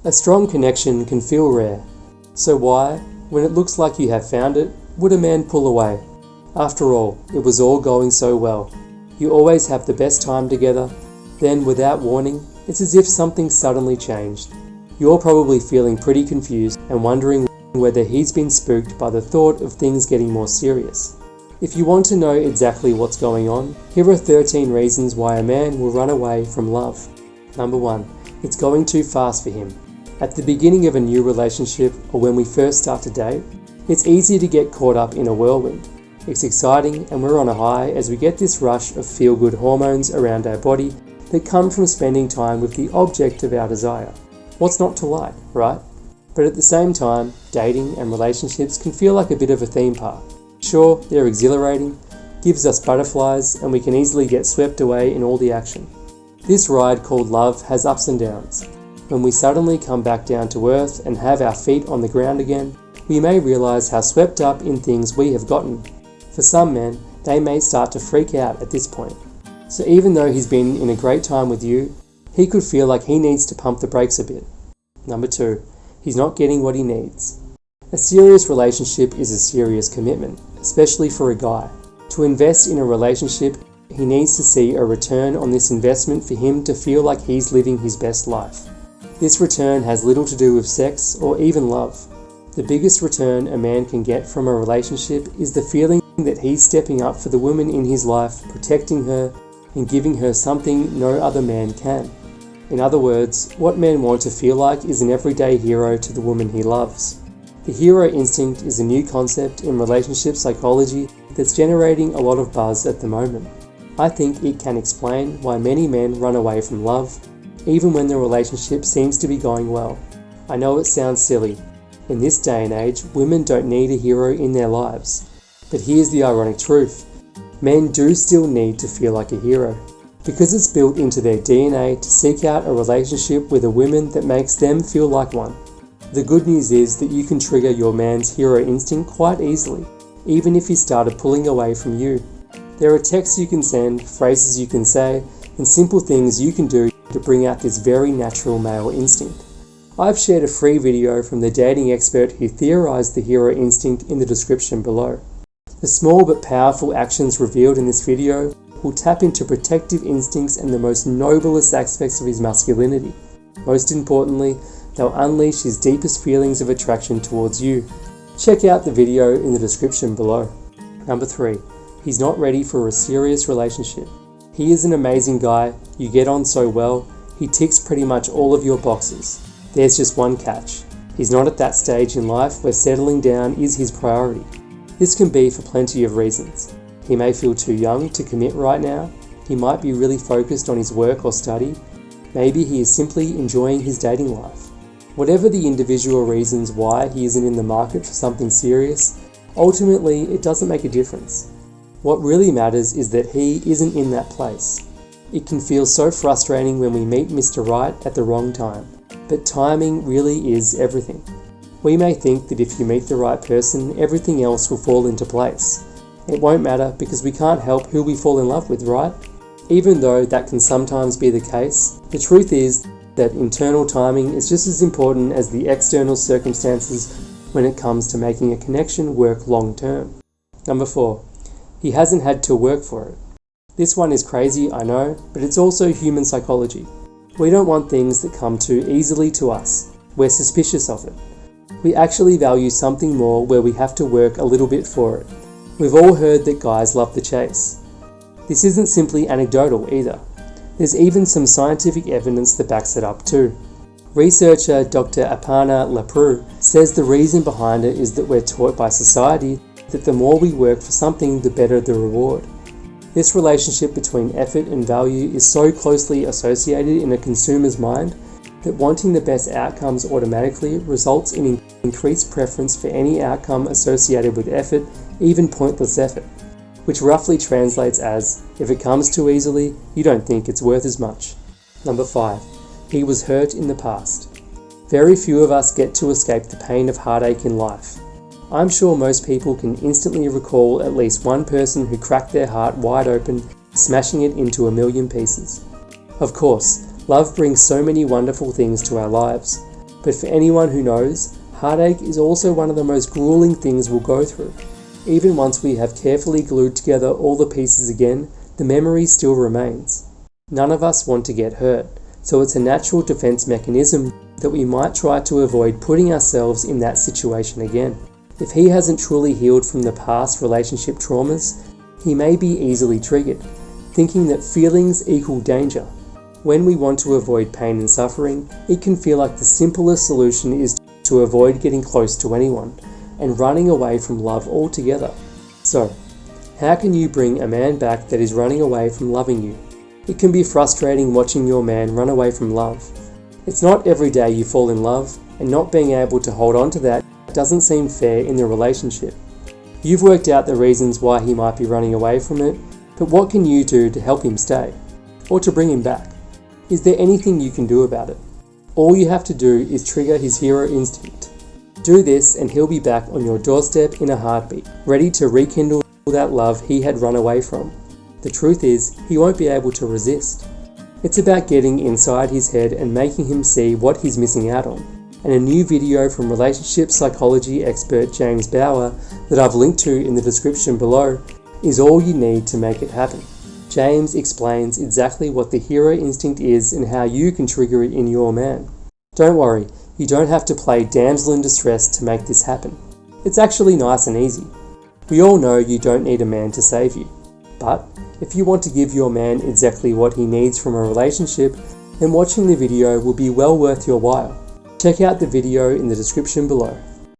A strong connection can feel rare. So why, when it looks like you have found it, would a man pull away? After all, it was all going so well. You always have the best time together. Then, without warning, it's as if something suddenly changed. You're probably feeling pretty confused and wondering whether he's been spooked by the thought of things getting more serious. If you want to know exactly what's going on, here are 13 reasons why a man will run away from love. Number 1. It's going too fast for him. At the beginning of a new relationship, or when we first start to date, it's easy to get caught up in a whirlwind. It's exciting and we're on a high as we get this rush of feel-good hormones around our body that come from spending time with the object of our desire. What's not to like, right? But at the same time, dating and relationships can feel like a bit of a theme park. Sure, they're exhilarating, gives us butterflies, and we can easily get swept away in all the action. This ride called love has ups and downs. When we suddenly come back down to earth and have our feet on the ground again, we may realize how swept up in things we have gotten. For some men, they may start to freak out at this point. So even though he's been in a great time with you, he could feel like he needs to pump the brakes a bit. Number 2, he's not getting what he needs. A serious relationship is a serious commitment, especially for a guy. To invest in a relationship, he needs to see a return on this investment for him to feel like he's living his best life. This return has little to do with sex or even love. The biggest return a man can get from a relationship is the feeling that he's stepping up for the woman in his life, protecting her, and giving her something no other man can. In other words, what men want to feel like is an everyday hero to the woman he loves. The hero instinct is a new concept in relationship psychology that's generating a lot of buzz at the moment. I think it can explain why many men run away from love, even when the relationship seems to be going well. I know it sounds silly. In this day and age, women don't need a hero in their lives. But here's the ironic truth. Men do still need to feel like a hero, because it's built into their DNA to seek out a relationship with a woman that makes them feel like one. The good news is that you can trigger your man's hero instinct quite easily, even if he started pulling away from you. There are texts you can send, phrases you can say, and simple things you can do to bring out this very natural male instinct. I've shared a free video from the dating expert who theorized the hero instinct in the description below. The small but powerful actions revealed in this video will tap into protective instincts and the most noblest aspects of his masculinity. Most importantly, they'll unleash his deepest feelings of attraction towards you. Check out the video in the description below. Number 3. He's not ready for a serious relationship. He is an amazing guy, you get on so well, he ticks pretty much all of your boxes. There's just one catch. He's not at that stage in life where settling down is his priority. This can be for plenty of reasons. He may feel too young to commit right now. He might be really focused on his work or study. Maybe he is simply enjoying his dating life. Whatever the individual reasons why he isn't in the market for something serious, ultimately it doesn't make a difference. What really matters is that he isn't in that place. It can feel so frustrating when we meet Mr. Right at the wrong time, but timing really is everything. We may think that if you meet the right person, everything else will fall into place. It won't matter because we can't help who we fall in love with, right? Even though that can sometimes be the case, the truth is that internal timing is just as important as the external circumstances when it comes to making a connection work long term. Number 4. He hasn't had to work for it. This one is crazy, I know, but it's also human psychology. We don't want things that come too easily to us. We're suspicious of it. We actually value something more where we have to work a little bit for it. We've all heard that guys love the chase. This isn't simply anecdotal either. There's even some scientific evidence that backs it up too. Researcher Dr. Aparna Lepru says the reason behind it is that we're taught by society that the more we work for something, the better the reward. This relationship between effort and value is so closely associated in a consumer's mind that wanting the best outcomes automatically results in increased preference for any outcome associated with effort, even pointless effort, which roughly translates as, if it comes too easily, you don't think it's worth as much. Number 5. He was hurt in the past. Very few of us get to escape the pain of heartache in life. I'm sure most people can instantly recall at least one person who cracked their heart wide open, smashing it into a million pieces. Of course, love brings so many wonderful things to our lives, But for anyone who knows, heartache is also one of the most grueling things we'll go through. Even once we have carefully glued together all the pieces again, the memory still remains. None of us want to get hurt, so it's a natural defense mechanism that we might try to avoid putting ourselves in that situation again. If he hasn't truly healed from the past relationship traumas, he may be easily triggered, thinking that feelings equal danger. When we want to avoid pain and suffering, it can feel like the simplest solution is to avoid getting close to anyone and running away from love altogether. So, how can you bring a man back that is running away from loving you? It can be frustrating watching your man run away from love. It's not every day you fall in love, and not being able to hold on to that doesn't seem fair in the relationship. You've worked out the reasons why he might be running away from it, but what can you do to help him stay? Or to bring him back? Is there anything you can do about it? All you have to do is trigger his hero instinct. Do this and he'll be back on your doorstep in a heartbeat, ready to rekindle that love he had run away from. The truth is, he won't be able to resist. It's about getting inside his head and making him see what he's missing out on. And a new video from relationship psychology expert James Bauer that I've linked to in the description below is all you need to make it happen. James explains exactly what the hero instinct is and how you can trigger it in your man. Don't worry, you don't have to play damsel in distress to make this happen. It's actually nice and easy. We all know you don't need a man to save you. But if you want to give your man exactly what he needs from a relationship, then watching the video will be well worth your while. Check out the video in the description below.